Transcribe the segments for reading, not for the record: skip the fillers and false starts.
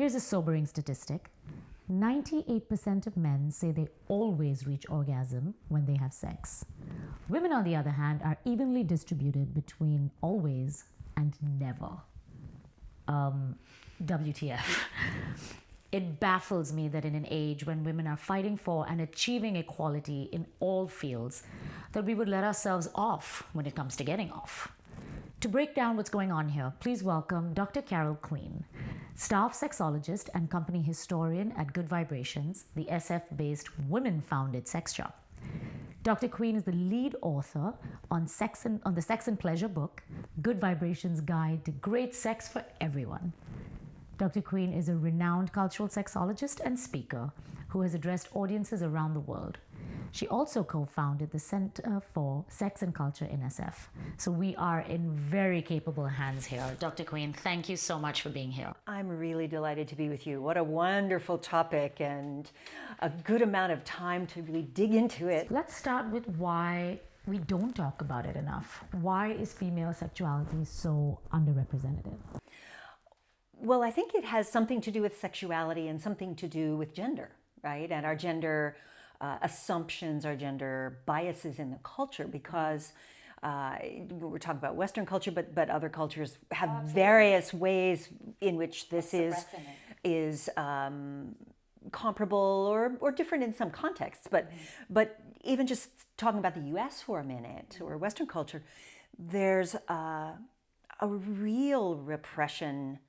Here's a sobering statistic. 98% of men say they always reach orgasm when they have sex. Women, on the other hand, are evenly distributed between always and never. WTF. It baffles me that in an age when women are fighting for and achieving equality in all fields, that we would let ourselves off when it comes to getting off. To break down what's going on here, please welcome Dr. Carol Queen, staff sexologist and company historian at Good Vibrations, the SF-based women-founded sex shop. Dr. Queen is the lead author on the Sex and Pleasure book, Good Vibrations Guide to Great Sex for Everyone. Dr. Queen is a renowned cultural sexologist and speaker who has addressed audiences around the world. She also co-founded the Center for Sex and Culture in SF. So we are in very capable hands here. Dr. Queen, thank you so much for being here. I'm really delighted to be with you. What a wonderful topic and a good amount of time to really dig into it. Let's start with why we don't talk about it enough. Why is female sexuality so underrepresented? Well, I think it has something to do with sexuality and something to do with gender, right? And our gender assumptions, our gender biases in the culture, because we're talking about Western culture, but other cultures have various ways in which this is comparable or different in some contexts. But even just talking about the U.S. for a minute, or Western culture, there's a real repression.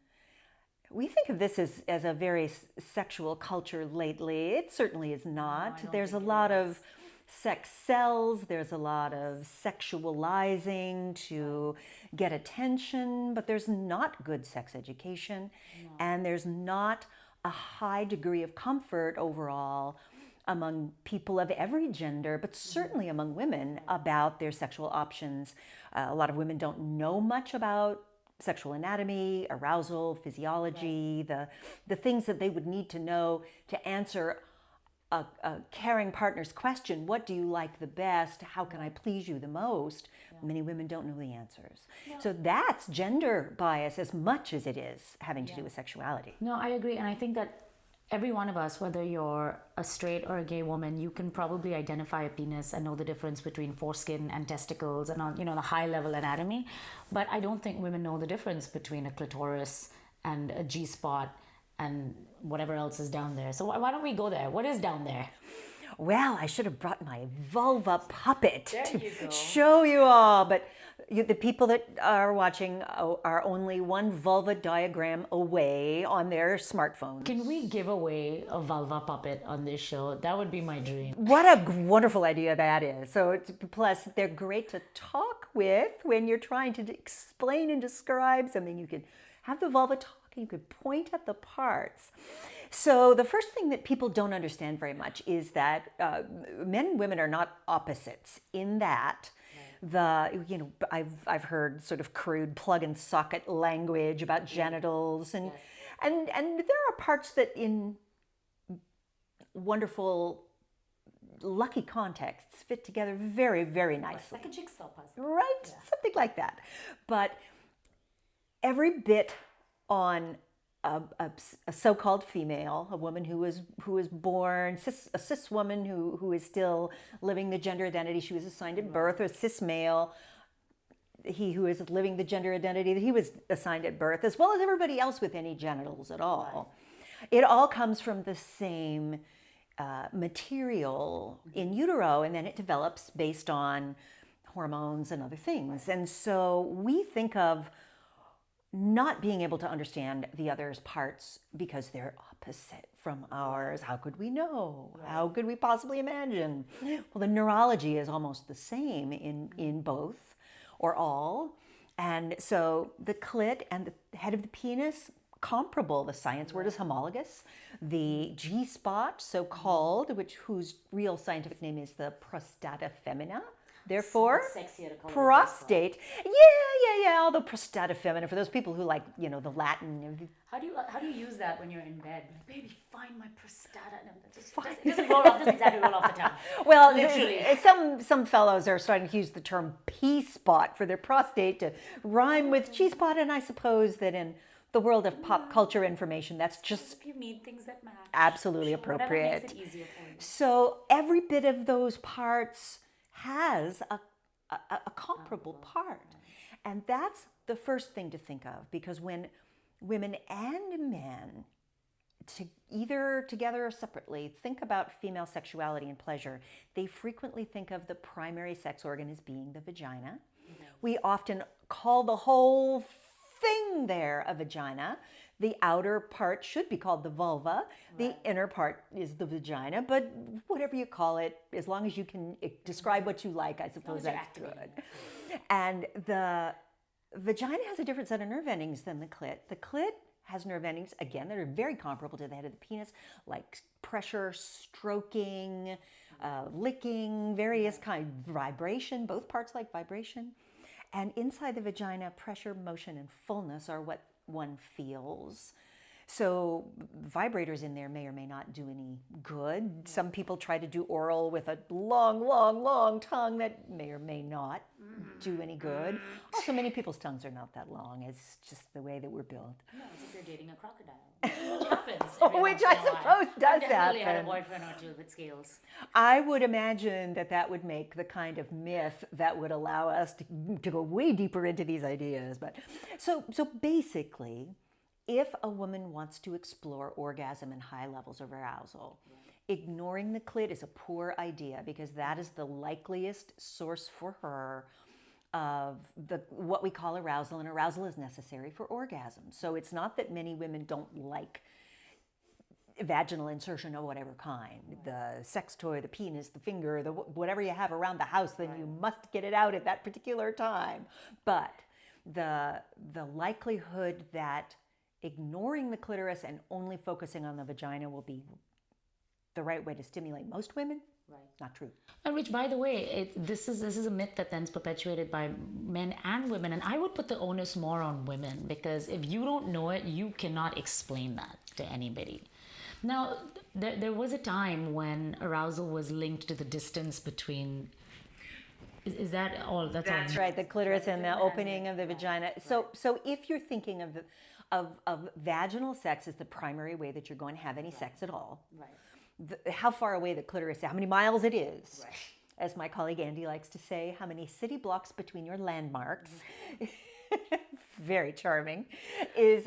We think of this as a very sexual culture lately. It certainly is not. No, there's a lot of sex sells. There's a lot of sexualizing to get attention, but there's not good sex education. No. And there's not a high degree of comfort overall among people of every gender, but certainly among women, about their sexual options. A lot of women don't know much about sexual anatomy, arousal, physiology, the things that they would need to know to answer a caring partner's question, what do you like the best? How can I please you the most? Many women don't know the answers. So that's gender bias as much as it is having to do with sexuality. No, I agree. And I think that every one of us, whether you're a straight or a gay woman, you can probably identify a penis and know the difference between foreskin and testicles and the high level anatomy. But I don't think women know the difference between a clitoris and a G-spot and whatever else is down there. So why don't we go there? What is down there? Well, I should have brought my vulva puppet to show you all, but the people that are watching are only one vulva diagram away on their smartphones. Can we give away a vulva puppet on this show? That would be my dream. What a wonderful idea that is. So plus, they're great to talk with when you're trying to explain and describe something. You can have the vulva talk and you could point at the parts. So the first thing that people don't understand very much is that men and women are not opposites in that I've heard sort of crude plug and socket language about genitals and there are parts that in wonderful lucky contexts fit together very, very nicely. Like a jigsaw puzzle. Right? Yeah. Something like that. But every bit on a so-called female, a woman who was born, a cis woman who is still living the gender identity she was assigned at birth, or cis male, he who is living the gender identity that he was assigned at birth, as well as everybody else with any genitals at all. It all comes from the same material in utero, and then it develops based on hormones and other things. And so we think of not being able to understand the other's parts because they're opposite from ours. How could we know? How could we possibly imagine? Well, the neurology is almost the same in both or all. And so the clit and the head of the penis, comparable. The science word is homologous. The G-spot, so-called, whose real scientific name is the prostata femina, therefore, prostate. Yeah. All the prostata femina for those people who like, the Latin. How do you use that when you're in bed? Like, baby, find my prostata. It doesn't roll off. Doesn't exactly roll off the tongue. Well, literally, some fellows are starting to use the term P-spot for their prostate to rhyme with G-spot, and I suppose that in the world of pop culture information. That's just If you need things that match. absolutely Whatever appropriate. makes it easier for you. So every bit of those parts has a comparable part. And that's the first thing to think of, because when women and men, either together or separately, think about female sexuality and pleasure, they frequently think of the primary sex organ as being the vagina. We often call the whole thing there a vagina. The outer part should be called the vulva. The inner part is the vagina, but whatever you call it, as long as you can describe what you like, I suppose that's good. And the vagina has a different set of nerve endings than the clit. The clit has nerve endings, again, that are very comparable to the head of the penis, like pressure, stroking, licking, various kind of vibration. Both parts like vibration. And inside the vagina, pressure, motion, and fullness are what one feels. So vibrators in there may or may not do any good. Some people try to do oral with a long tongue that may or may not do any good. Also, many people's tongues are not that long. It's just the way that we're built. No, it's if you're dating a crocodile. Which happens. Which I suppose does happen. Definitely had a boyfriend or two with scales. I would imagine that would make the kind of myth that would allow us to go way deeper into these ideas. But so basically, if a woman wants to explore orgasm and high levels of arousal, ignoring the clit is a poor idea, because that is the likeliest source for her of what we call arousal, and arousal is necessary for orgasm. So it's not that many women don't like vaginal insertion of whatever kind, the sex toy, the penis, the finger, the whatever you have around the house, then you must get it out at that particular time. But the likelihood that ignoring the clitoris and only focusing on the vagina will be the right way to stimulate most women, not true. And which, by the way, this is a myth that then's perpetuated by men and women. And I would put the onus more on women, because if you don't know it, you cannot explain that to anybody. Now, there was a time when arousal was linked to the distance between. Is that all? That's right. The clitoris and the opening of the vagina. So if you're thinking of vaginal sex as the primary way that you're going to have any sex at all, how far away the clitoris, how many miles it is, as my colleague Andy likes to say, how many city blocks between your landmarks, very charming, is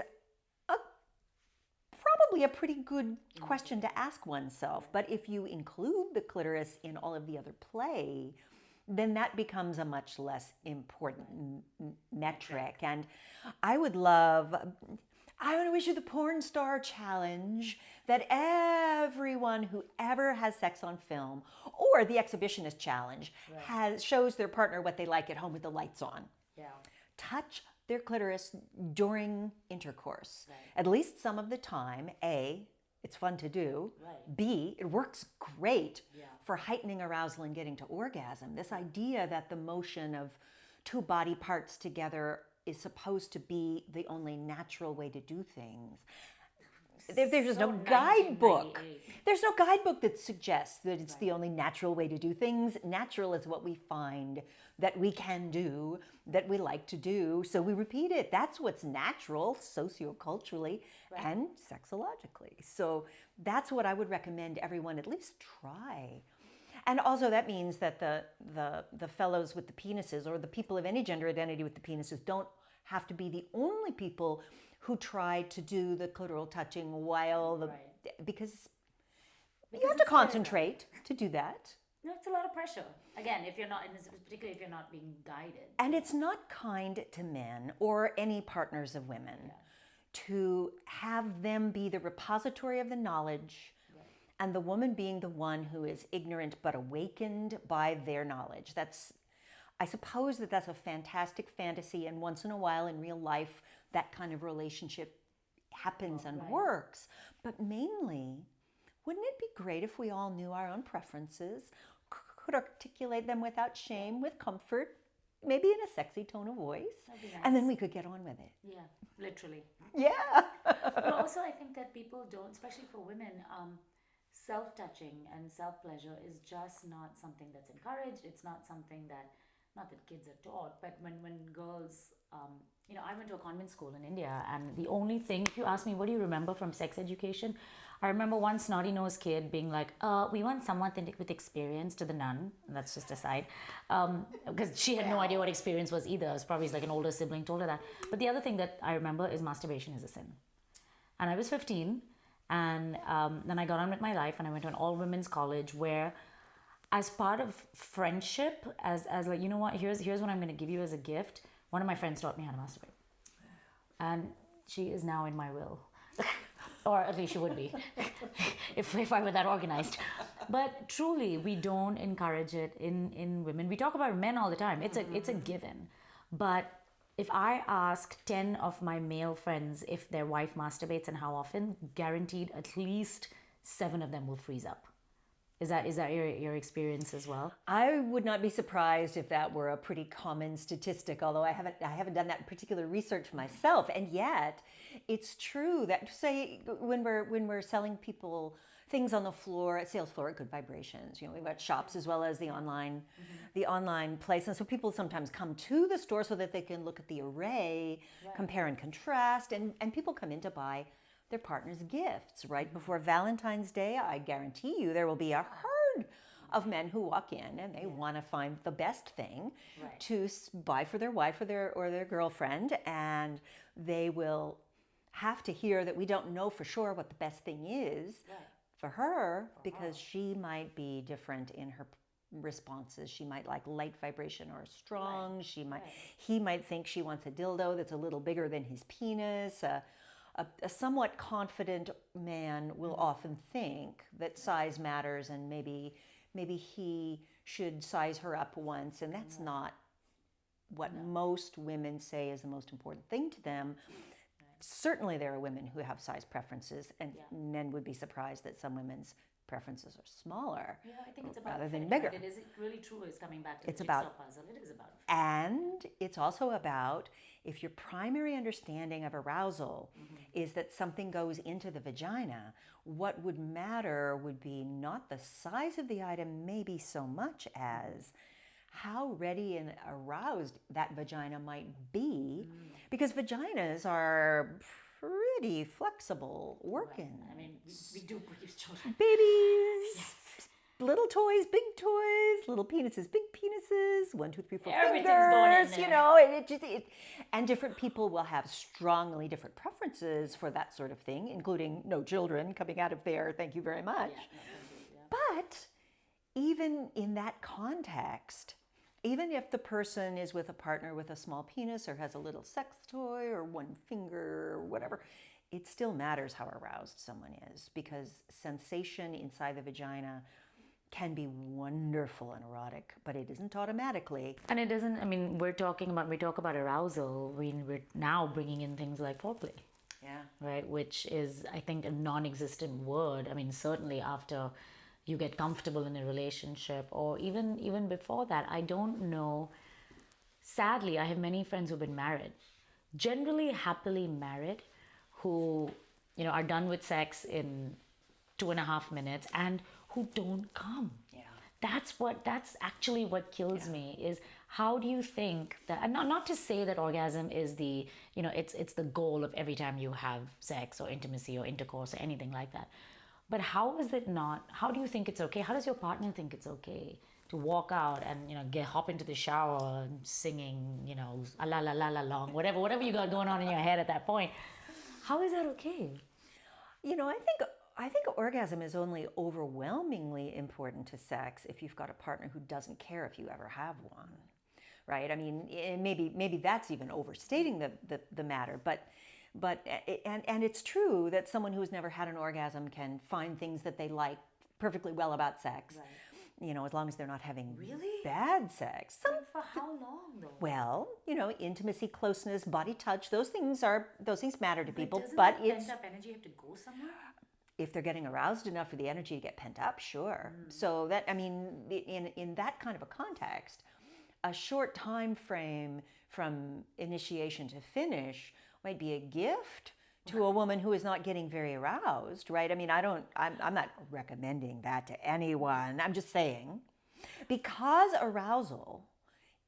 probably a pretty good question to ask oneself. But if you include the clitoris in all of the other play, then that becomes a much less important metric. And I want to issue the porn star challenge that everyone who ever has sex on film, or the exhibitionist challenge, shows their partner what they like at home with the lights on. Touch their clitoris during intercourse. At least some of the time. A, it's fun to do. B, it works great for heightening arousal and getting to orgasm. This idea that the motion of two body parts together is supposed to be the only natural way to do things. There's no guidebook. There's no guidebook that suggests that it's the only natural way to do things. Natural is what we find that we can do, that we like to do, so we repeat it. That's what's natural socioculturally and sexologically. So that's what I would recommend everyone at least try. And also that means that the fellows with the penises, or the people of any gender identity with the penises, don't have to be the only people who try to do the clitoral touching while because you have to concentrate to do that. No, it's a lot of pressure. Again, particularly if you're not being guided. And it's not kind to men or any partners of women to have them be the repository of the knowledge, and the woman being the one who is ignorant but awakened by their knowledge. I suppose that's a fantastic fantasy, and once in a while in real life that kind of relationship happens and works. But mainly, wouldn't it be great if we all knew our own preferences, could articulate them without shame, with comfort, maybe in a sexy tone of voice, and then we could get on with it. Yeah, literally. Yeah. But also I think that people don't, especially for women, self-touching and self-pleasure is just not something that's encouraged. It's not something that, not that kids are taught, but when girls You know, I went to a convent school in India, and the only thing, if you ask me, what do you remember from sex education? I remember one snotty-nosed kid being like, we want someone with experience to the nun. And that's just aside. Because she had no idea what experience was either. It was probably like an older sibling told her that. But the other thing that I remember is masturbation is a sin. And I was 15, and then I got on with my life, and I went to an all-women's college where, as part of friendship, as like, you know what, here's what I'm going to give you as a gift. One of my friends taught me how to masturbate. And she is now in my will. Or at least she would be, if I were that organized. But truly, we don't encourage it in women. We talk about men all the time. It's a given. But if I ask 10 of my male friends if their wife masturbates and how often, guaranteed at least 7 of them will freeze up. Is that your experience as well? I would not be surprised if that were a pretty common statistic, although I haven't done that particular research myself. And yet, it's true that, say, when we're selling people things on the floor, at sales floor, at Good Vibrations, you know, we've got shops as well as the online place, and so people sometimes come to the store so that they can look at the array, compare and contrast, and people come in to buy their partner's gifts. Right before Valentine's Day, I guarantee you there will be a herd of men who walk in and they want to find the best thing to buy for their wife or their girlfriend, and they will have to hear that we don't know for sure what the best thing is for her, because she might be different in her responses. She might like light vibration or strong. He might think she wants a dildo that's a little bigger than his penis. A somewhat confident man will often think that size matters, and maybe he should size her up once, and that's not what most women say is the most important thing to them. Certainly there are women who have size preferences, and men would be surprised that some women's preferences are smaller. Yeah, I think it's about rather than bigger. Right? It is really true. It's coming back to it's the jigsaw about puzzle. It is about. And it's also about, if your primary understanding of arousal is that something goes into the vagina, what would matter would be not the size of the item maybe so much as how ready and aroused that vagina might be, because vaginas are pretty flexible organs. I mean, we do produce children. Babies, little toys, big toys, little penises, big penises, 1, 2, 3, 4 Everything's fingers, going in there. you know, and different people will have strongly different preferences for that sort of thing, including no children coming out of there, thank you very much. But even in that context, even if the person is with a partner with a small penis or has a little sex toy or one finger or whatever, it still matters how aroused someone is, because sensation inside the vagina can be wonderful and erotic, but it isn't automatically. And it doesn't, I mean, we talk about arousal, we're now bringing in things like foreplay. Yeah. Right? Which is, I think, a non-existent word. I mean, certainly after you get comfortable in a relationship, or even before that, I don't know. Sadly, I have many friends who've been married, generally happily married, who, you know, are done with sex in 2.5 minutes and who don't come. Yeah. That's actually what kills me, is how do you think that, and not to say that orgasm is the, you know, it's the goal of every time you have sex or intimacy or intercourse or anything like that. But how is it not? How do you think it's okay? How does your partner think it's okay to walk out and, you know, hop into the shower and singing, you know, la la la la long, whatever you got going on in your head at that point? How is that okay? You know, I think orgasm is only overwhelmingly important to sex if you've got a partner who doesn't care if you ever have one, right? I mean, maybe that's even overstating the matter, but it's true that someone who has never had an orgasm can find things that they like perfectly well about sex. Right. You know, as long as they're not having bad sex. For how long though? Well, you know, intimacy, closeness, body touch, those things matter to people. Doesn't but that it's pent up energy have to go somewhere? If they're getting aroused enough for the energy to get pent up, sure. So that, I mean, in that kind of a context, a short time frame from initiation to finish might be a gift to a woman who is not getting very aroused, right? I mean, I'm not recommending that to anyone. I'm just saying, because arousal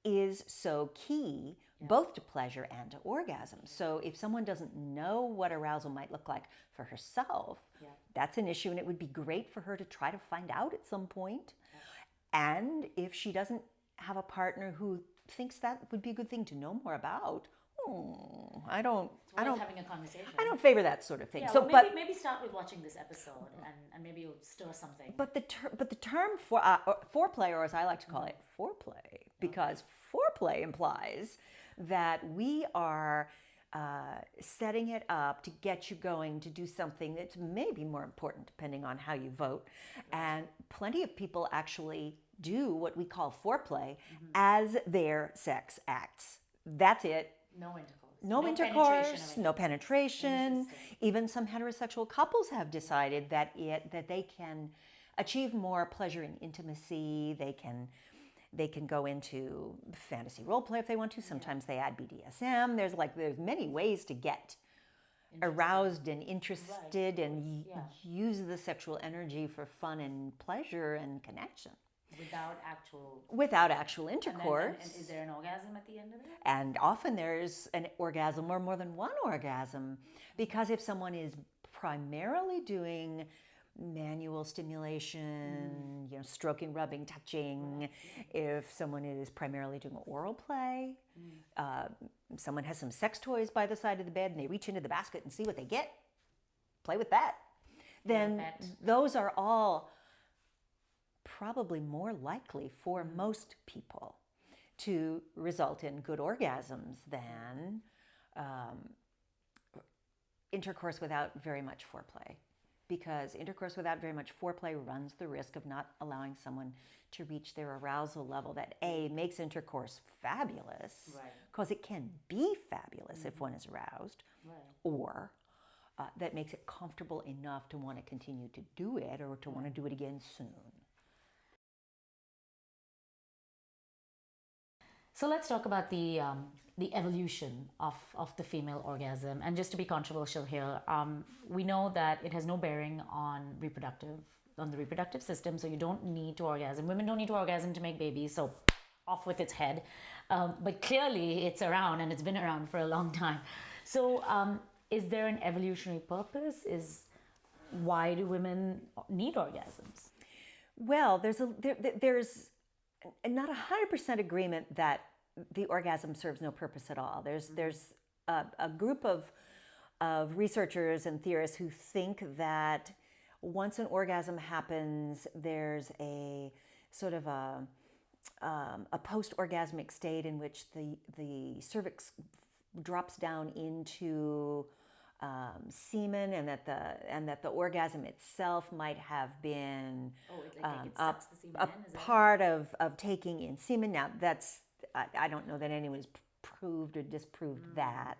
is so key both to pleasure and to orgasm. So if someone doesn't know what arousal might look like for herself, that's an issue, and it would be great for her to try to find out at some point. And if she doesn't have a partner who thinks that would be a good thing to know more about, I don't having a conversation. I don't favor that sort of thing. Yeah, So, well, but maybe start with watching this episode, and maybe you'll stir something. but the term for foreplay, or as I like to call it, foreplay, because foreplay implies that we are setting it up to get you going to do something that's maybe more important, depending on how you vote. And plenty of people actually do what we call foreplay as their sex acts. That's it. No intercourse. No intercourse, no penetration. Even some heterosexual couples have decided that they can achieve more pleasure and intimacy. They can go into fantasy role play if they want to. Sometimes they add BDSM. There's many ways to get aroused and interested and use the sexual energy for fun and pleasure and connection. Without actual intercourse. And is there an orgasm at the end of it? And often there's an orgasm or more than one orgasm, because if someone is primarily doing manual stimulation, stroking, rubbing, touching, if someone is primarily doing oral play, someone has some sex toys by the side of the bed and they reach into the basket and see what they get, play with that, then those are all probably more likely for most people to result in good orgasms than intercourse without very much foreplay. Because intercourse without very much foreplay runs the risk of not allowing someone to reach their arousal level that makes intercourse fabulous, because it can be fabulous if one is aroused, or that makes it comfortable enough to want to continue to do it or to want to do it again soon. So let's talk about the evolution of the female orgasm. And just to be controversial here, we know that it has no bearing on the reproductive system. So you don't need to orgasm. Women don't need to orgasm to make babies. So off with its head. But clearly it's around, and it's been around for a long time. So is there an evolutionary purpose? Why do women need orgasms? Well, there's not 100% agreement that the orgasm serves no purpose at all. There's a group of researchers and theorists who think that once an orgasm happens, there's a sort of a post-orgasmic state in which the cervix drops down into semen, and that the orgasm itself might have been a part of taking in semen. Now I don't know that anyone's proved or disproved that,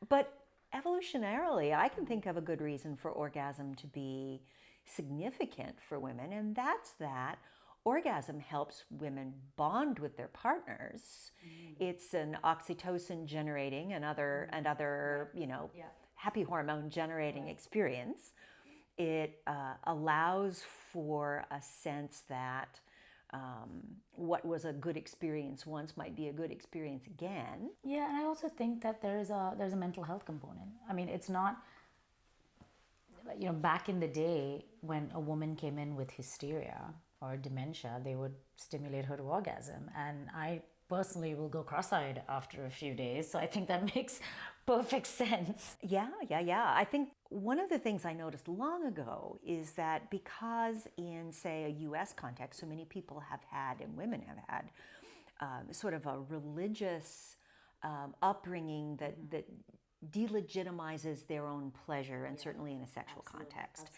but evolutionarily I can think of a good reason for orgasm to be significant for women, and that's that orgasm helps women bond with their partners. It's an oxytocin generating and other happy hormone generating experience. It allows for a sense that what was a good experience once might be a good experience again. Yeah, and I also think that there's a mental health component. I mean, it's not, back in the day when a woman came in with hysteria or dementia, they would stimulate her to orgasm. And I personally will go cross-eyed after a few days. So I think that makes perfect sense. Yeah. I think one of the things I noticed long ago is that because in, say, a U.S. context, so many people have had, and women have had, sort of a religious upbringing that delegitimizes their own pleasure, and certainly in a sexual context.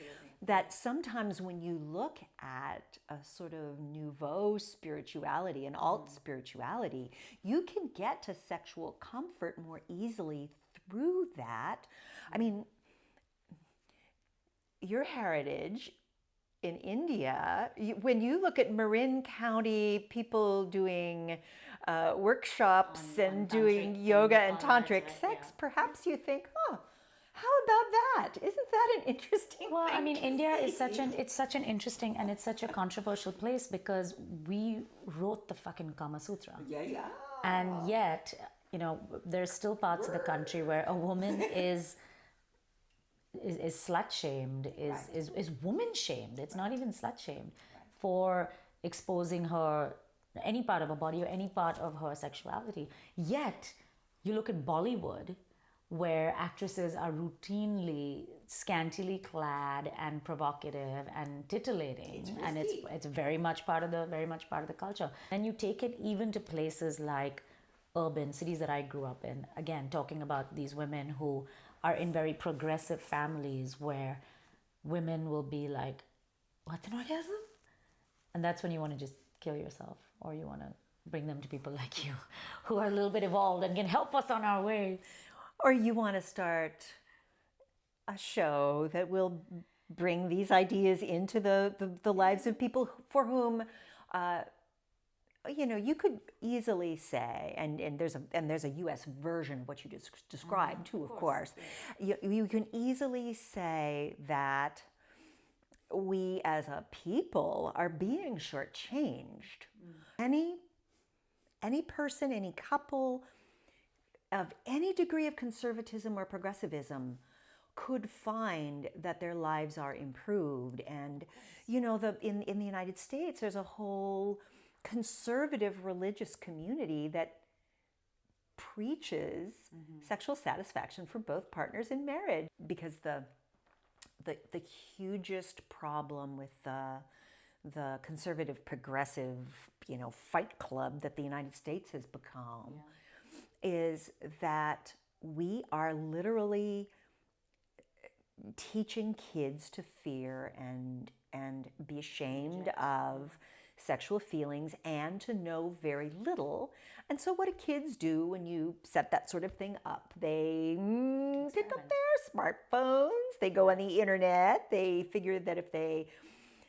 That sometimes when you look at a sort of nouveau spirituality, an alt spirituality, you can get to sexual comfort more easily through that. I mean, your heritage in India, when you look at Marin County people doing workshops and doing yoga and tantric sex, perhaps you think, How about that? Isn't that an interesting Well, I thing mean, to India see? is such an interesting and it's such a controversial place because we wrote the fucking Kama Sutra. Yeah. And yet, you know, there's still parts of the country where a woman is slut shamed, is woman shamed. It's not even slut shamed for exposing her any part of her body or any part of her sexuality. Yet, you look at Bollywood, where actresses are routinely scantily clad and provocative and titillating, and it's very much part of the culture. And you take it even to places like urban cities that I grew up in. Again, talking about these women who are in very progressive families where women will be like, "What's an orgasm?" And that's when you want to just kill yourself, or you want to bring them to people like you who are a little bit evolved and can help us on our way. Or you want to start a show that will bring these ideas into the lives of people for whom, you could easily say, and there's a U.S. version of what you just described too, of course. You can easily say that we as a people are being shortchanged. Any person, any couple of any degree of conservatism or progressivism could find that their lives are improved. And in the United States, there's a whole conservative religious community that preaches sexual satisfaction for both partners in marriage, because the hugest problem with the conservative progressive fight club that the United States has become is that we are literally teaching kids to fear and be ashamed of sexual feelings and to know very little. And so what do kids do when you set that sort of thing up? They pick up their smartphones, they go on the internet, they figure that if they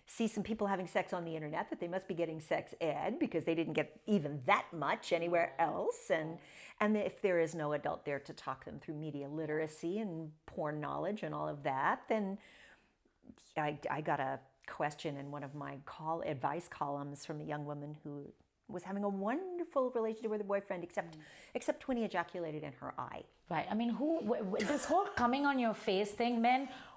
see some people having sex on the internet that they must be getting sex ed because they didn't get even that much anywhere else. And if there is no adult there to talk them through media literacy and porn knowledge and all of that, then I got a question in one of my advice columns from a young woman who was having a wonderful relationship with her boyfriend, except when he ejaculated in her eye. Right. I mean, this whole coming on your face thing,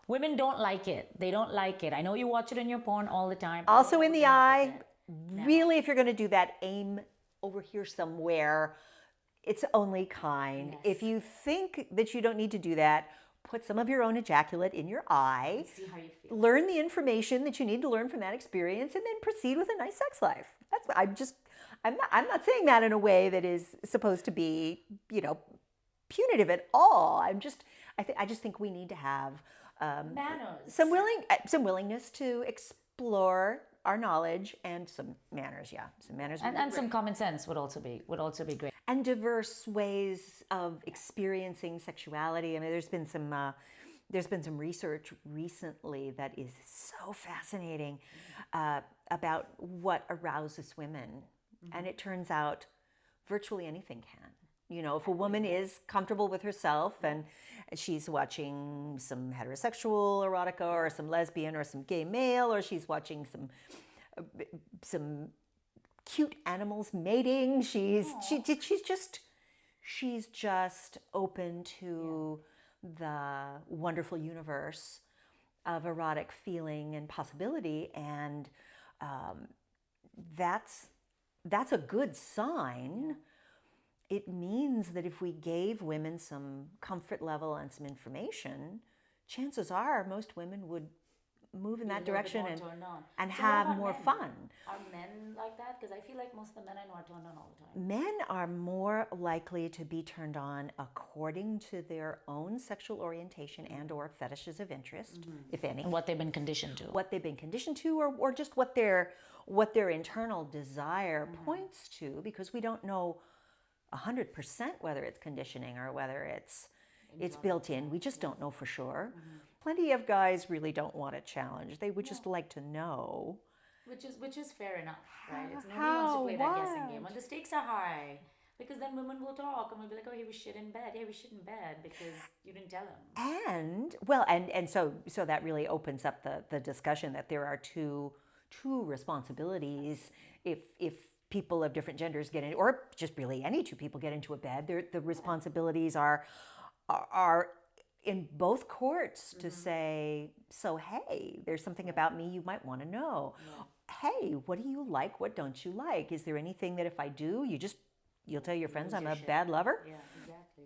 women don't like it. They don't like it. I know you watch it in your porn all the time. Also in the eye. Really, if you're going to do that, aim over here somewhere. It's only kind. Yes. If you think that you don't need to do that, put some of your own ejaculate in your eye. See how you feel. Learn the information that you need to learn from that experience, and then proceed with a nice sex life. That's what I'm not saying that in a way that is supposed to be, punitive at all. I just think we need to have manners. Some willingness to explore our knowledge, and some manners. Some manners and some common sense would also be great. And diverse ways of experiencing sexuality. I mean, there's been some research recently that is so fascinating about what arouses women, and it turns out virtually anything can. If a woman is comfortable with herself and she's watching some heterosexual erotica or some lesbian or some gay male, or she's watching some cute animals mating, she's just open to the wonderful universe of erotic feeling and possibility, and that's a good sign. It means that if we gave women some comfort level and some information, chances are most women would move in that direction and have more fun. Are men like that? Because I feel like most of the men I know are turned on all the time. Men are more likely to be turned on according to their own sexual orientation and or fetishes of interest, if any. And what they've been conditioned to. What they've been conditioned to, or just what their internal desire points to, because we don't know 100% whether it's conditioning or whether it's built in. We just don't know for sure. Plenty of guys really don't want a challenge. They would just like to know. Which is fair enough, right? Nobody wants to play that guessing game. When the stakes are high, Because then women will talk and we'll be like, oh, he was shit in bed. Yeah, he was shit in bed because you didn't tell him. And well, and so that really opens up the discussion that there are two responsibilities if people of different genders get in, or just really any two people get into a bed. The responsibilities are in both courts to say, so hey, there's something about me you might want to know. Hey, what do you like? What don't you like? Is there anything that if I do, you'll tell your friends I'm a bad lover? Yeah, exactly.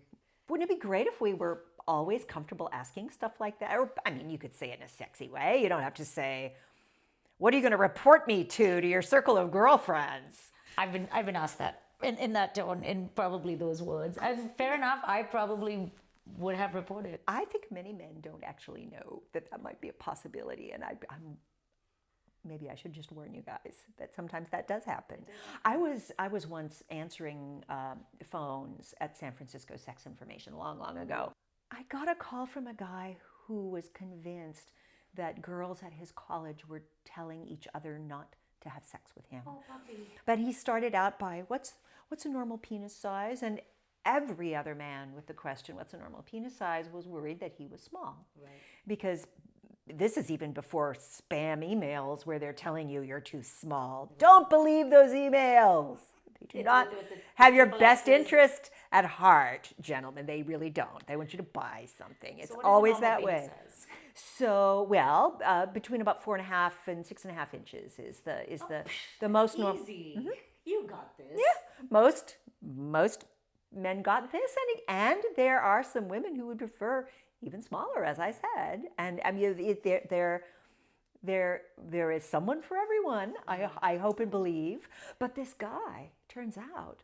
Wouldn't it be great if we were always comfortable asking stuff like that? Or, I mean, you could say it in a sexy way. You don't have to say, what are you going to report me to your circle of girlfriends? I've been asked that in that tone, in probably those words. And fair enough, I probably would have reported. I think many men don't actually know that might be a possibility. And maybe I should just warn you guys that sometimes that does happen. I was once answering phones at San Francisco Sex Information long ago. I got a call from a guy who was convinced that girls at his college were telling each other not to have sex with him. Oh, puppy. But he started out by, what's a normal penis size? And every other man with the question, what's a normal penis size, was worried that he was small. Right. Because this is even before spam emails where they're telling you you're too small. Don't believe those emails. They do not have your best interest at heart, gentlemen. They really don't. They want you to buy something. It's always that way. So, well, between about 4.5 and 6.5 inches is the most normal. Easy. Mm-hmm. You got this. Yeah, most men got this, and there are some women who would prefer even smaller, as I said. And I mean, there is someone for everyone, I hope and believe. But this guy, turns out,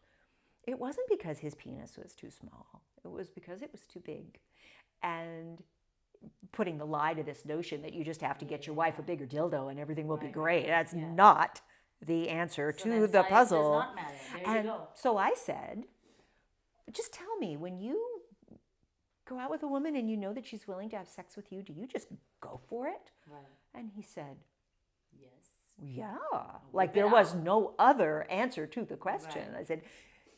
it wasn't because his penis was too small. It was because it was too big. And putting the lie to this notion that you just have to get your wife a bigger dildo and everything will be great. That's not the answer to the puzzle. Does not matter. There you go. So I said, just tell me, when you go out with a woman and you know that she's willing to have sex with you, do you just go for it? Right. And he said, yes. Yeah. Like there was no other answer to the question. Right. I said,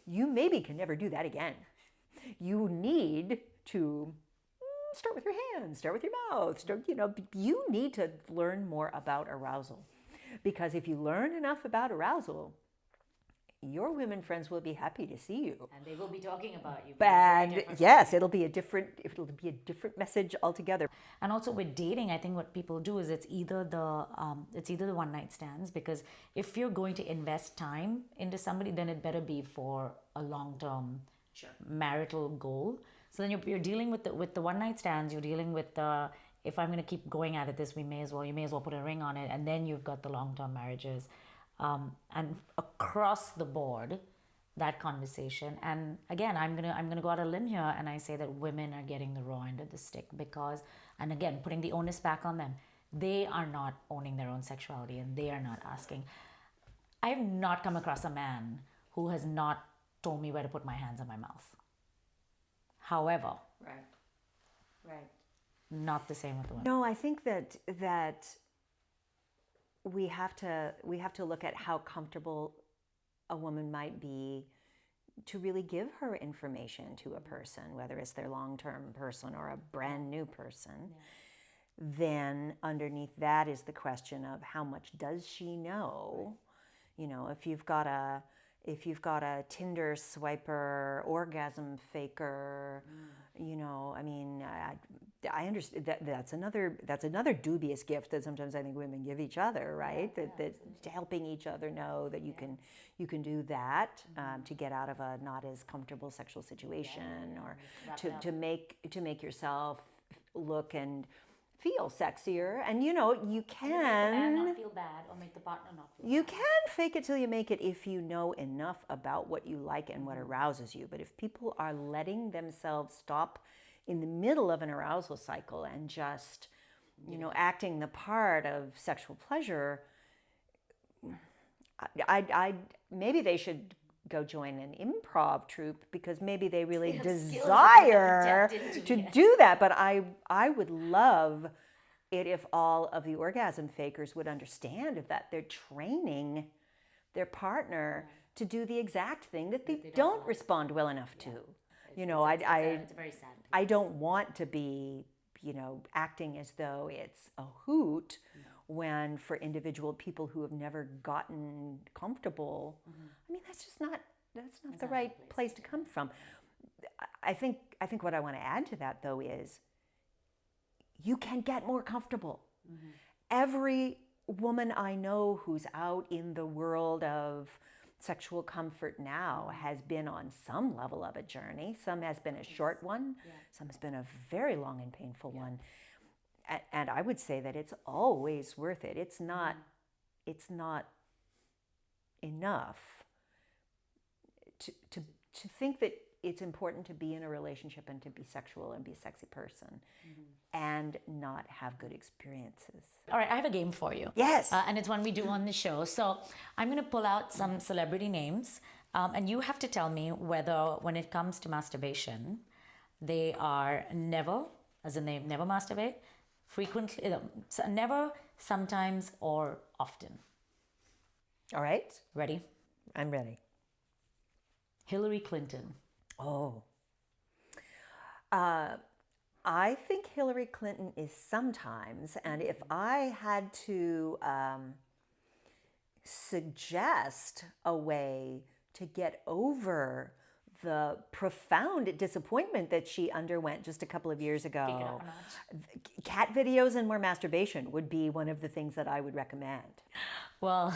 you maybe can never do that again. You need to start with your hands, start with your mouth, you need to learn more about arousal. Because if you learn enough about arousal, your women friends will be happy to see you. And they will be talking about you. And yes, it'll be a different message altogether. And also with dating, I think what people do is it's either the one night stands, because if you're going to invest time into somebody, then it better be for a long-term marital goal. So then you're dealing with the one night stands. You're dealing with the, if I'm going to keep going at it, you may as well put a ring on it, and then you've got the long-term marriages. And across the board, that conversation. And again, I'm gonna go out a limb here, and I say that women are getting the raw end of the stick because, and again, putting the onus back on them. They are not owning their own sexuality, and they are not asking. I've not come across a man who has not told me where to put my hands in my mouth. However, right, not the same with the women. No, I think that we have to look at how comfortable a woman might be to really give her information to a person, whether it's their long-term person or a brand new person. Yeah. Then underneath that is the question of how much does she know? Right. If you've got a Tinder swiper, orgasm faker, I mean, I understand that's another dubious gift that sometimes I think women give each other, right? That helping each other know that you can do that to get out of a not as comfortable sexual situation, or to make yourself look and feel sexier. And you can and not feel bad, or make the partner not feel you bad. can fake it till you make it if you know enough about what you like and what arouses you. But if people are letting themselves stop in the middle of an arousal cycle and just acting the part of sexual pleasure, I maybe they should go join an improv troupe, because maybe they really desire to do that. But I would love it if all of the orgasm fakers would understand that their training their partner to do the exact thing that they don't respond well enough to. You know, It's a very sad. I don't want to be, acting as though it's a hoot when for individual people who have never gotten comfortable, I mean, that's not the right place to come from. I think what I want to add to that though is you can get more comfortable. Every woman I know who's out in the world of sexual comfort now has been on some level of a journey. Some has been a short one, some has been a very long and painful one. And I would say that it's always worth it. It's not enough to think that it's important to be in a relationship and to be sexual and be a sexy person and not have good experiences. All right, I have a game for you. Yes. And it's one we do on the show. So I'm going to pull out some celebrity names, and you have to tell me whether, when it comes to masturbation, they are never, as in they never masturbate, frequently, never, sometimes, or often. All right. Ready? I'm ready. Hillary Clinton. Oh. I think Hillary Clinton is sometimes, and if I had to suggest a way to get over the profound disappointment that she underwent just a couple of years ago, cat videos and more masturbation would be one of the things that I would recommend. Well,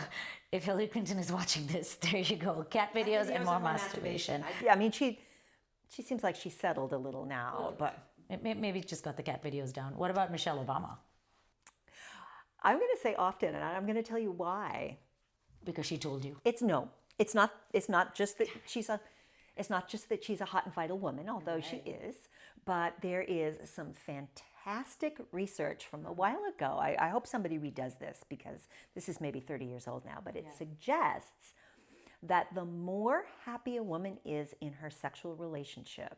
if Hillary Clinton is watching this, there you go. Cat videos and more masturbation. Yeah, I mean, she seems like she's settled a little now, but maybe just got the cat videos down. What about Michelle Obama? I'm going to say often, and I'm going to tell you why. Because she told you. It's not just that she's a hot and vital woman, although she is, but there is some fantastic research from a while ago. I hope somebody redoes this because this is maybe 30 years old now, but it suggests that the more happy a woman is in her sexual relationship,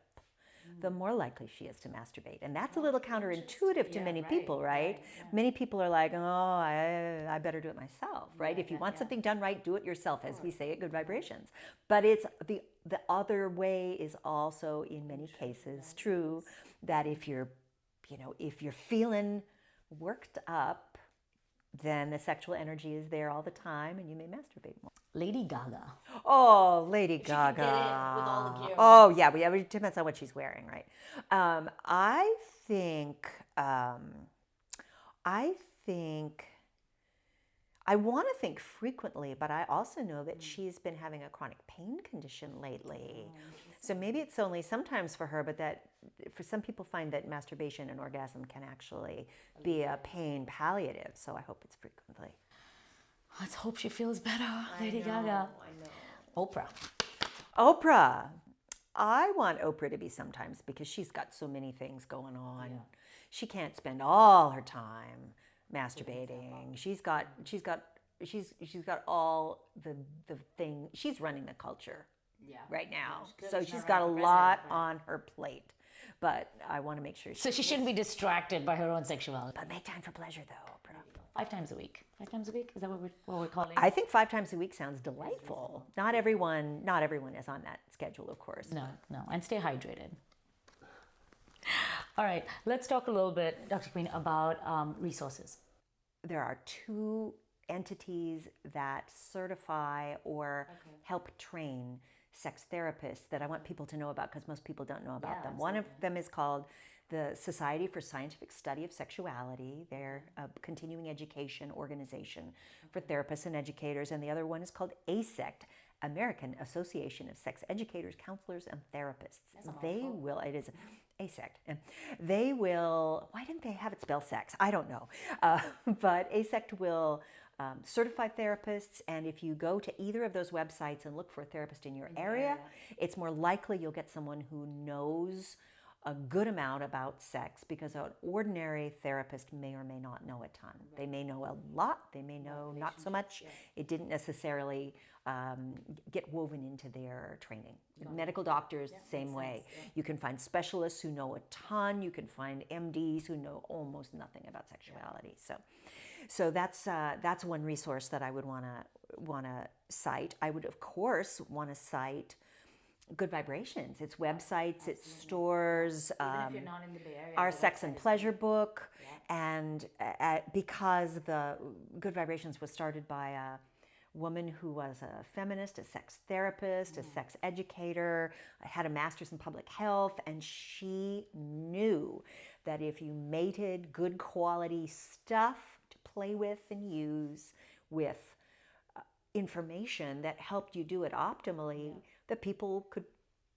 the more likely she is to masturbate. And that's a little counterintuitive to many people, right? Many people are like, oh, I better do it myself, right? If you want something done right, do it yourself, as we say at Good Vibrations. But it's the other way is also in many cases true, that if you're feeling worked up, then the sexual energy is there all the time and you may masturbate more. Lady Gaga. Oh, Lady Gaga. Get it with all the gear. Oh, yeah. It depends on what she's wearing, right? I want to think frequently, but I also know that she's been having a chronic pain condition lately. So maybe it's only sometimes for her, but that for some people find that masturbation and orgasm can actually be a pain palliative. So I hope it's frequently. Let's hope she feels better, Lady Gaga. I know. Oprah. I want Oprah to be sometimes because she's got so many things going on. Yeah. She can't spend all her time masturbating. She's got all the thing. She's running the culture right now. So she's got a lot on her plate. But I want to make sure. So she shouldn't be distracted by her own sexuality. But make time for pleasure, though, Oprah. 5 times a week. 5 times a week? Is that what we're calling it? I think 5 times a week sounds delightful. Not everyone is on that schedule, of course. No. And stay hydrated. All right. Let's talk a little bit, Dr. Queen, about resources. There are 2 entities that certify or help train sex therapists that I want people to know about because most people don't know about them. One of them is called the Society for Scientific Study of Sexuality. They're a continuing education organization for therapists and educators. And the other one is called ASECT, American Association of Sex Educators, Counselors, and Therapists. It is ASECT. They will, why didn't they have it spell sex? I don't know. But ASECT will certify therapists, and if you go to either of those websites and look for a therapist in your area, it's more likely you'll get someone who knows a good amount about sex, because an ordinary therapist may or may not know a ton. They may know a lot, they may know not so much. It didn't necessarily get woven into their training. Medical doctors, same way. You can find specialists who know a ton. You can find MDs who know almost nothing about sexuality. So that's one resource that I would want to cite. I would, of course, want to cite Good Vibrations. It's websites, it's stores. Even if you're not in the Bay Area, Our the Sex website and is Pleasure book, and because the Good Vibrations was started by a woman who was a feminist, a sex therapist, a sex educator, had a master's in public health, and she knew that if you mated good quality stuff to play with and use with information that helped you do it optimally, that people could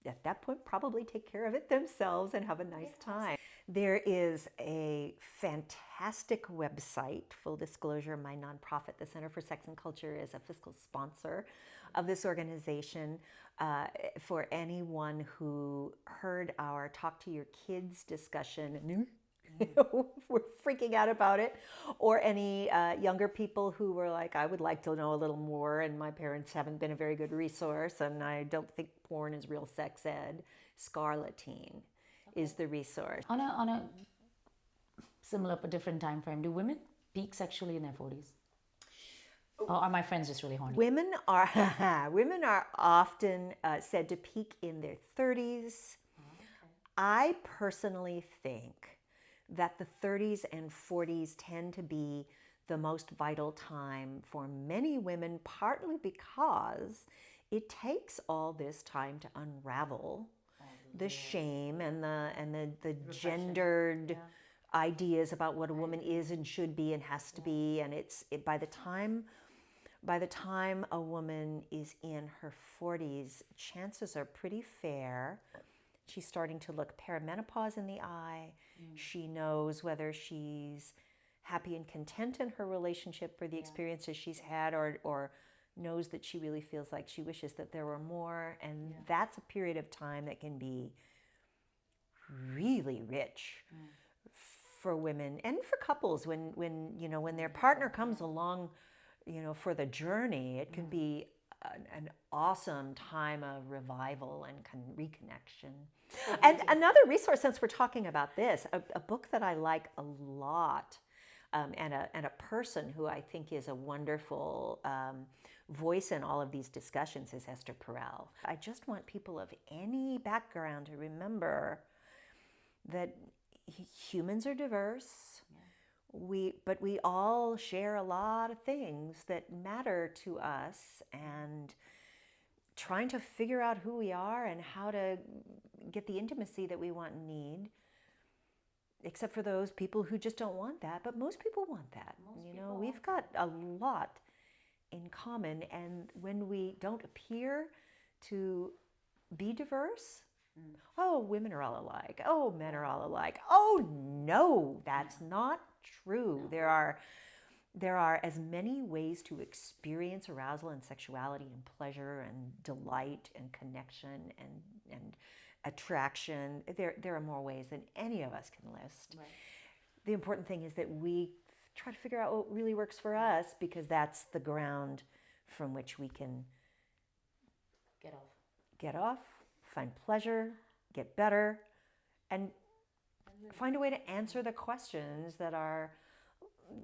at that point probably take care of it themselves and have a nice time. There is a fantastic website, full disclosure, my nonprofit, the Center for Sex and Culture, is a fiscal sponsor of this organization. For anyone who heard our Talk to Your Kids discussion, we're freaking out about it, or any younger people who were like, I would like to know a little more, and my parents haven't been a very good resource, and I don't think porn is real sex ed. Scarletine is the resource. On a similar but different time frame, do women peak sexually in their 40s? Or are my friends just really horny? Women are often said to peak in their 30s. I personally think that the 30s and 40s tend to be the most vital time for many women, partly because it takes all this time to unravel the shame and the gendered ideas about what a woman is and should be and has to be. And by the time a woman is in her 40s, chances are pretty fair she's starting to look perimenopause in the eye. She knows whether she's happy and content in her relationship for the experiences she's had, or knows that she really feels like she wishes that there were more. And that's a period of time that can be really rich for women and for couples. When their partner comes along, for the journey, it can be an awesome time of revival and reconnection. And another resource, since we're talking about this, a book that I like a lot, and a person who I think is a wonderful voice in all of these discussions, is Esther Perel. I just want people of any background to remember that humans are diverse. But we all share a lot of things that matter to us, and trying to figure out who we are and how to get the intimacy that we want and need, except for those people who just don't want that. But most people want that. We've got a lot in common, and when we don't appear to be diverse, oh, women are all alike. Oh, men are all alike. Oh, no, that's not true. No. There are as many ways to experience arousal and sexuality and pleasure and delight and connection and attraction. There are more ways than any of us can list. Right. The important thing is that we try to figure out what really works for us, because that's the ground from which we can get off, find pleasure, get better, and find a way to answer the questions that our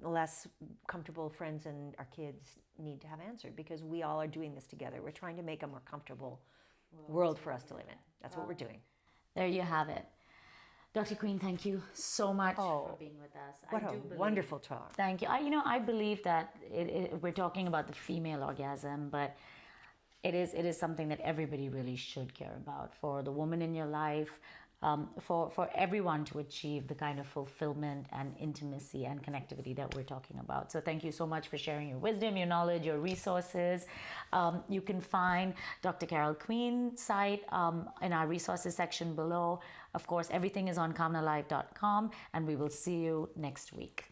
less comfortable friends and our kids need to have answered, because we all are doing this together. We're trying to make a more comfortable world for us to live in. That's what we're doing. There you have it. Dr. Queen, thank you so much for being with us. What a wonderful talk. Thank you. I believe that we're talking about the female orgasm, but it is something that everybody really should care about. For the woman in your life, for everyone to achieve the kind of fulfillment and intimacy and connectivity that we're talking about. So thank you so much for sharing your wisdom, your knowledge, your resources. You can find Dr. Carol Queen's site in our resources section below. Of course, everything is on KaamnaLive.com, and we will see you next week.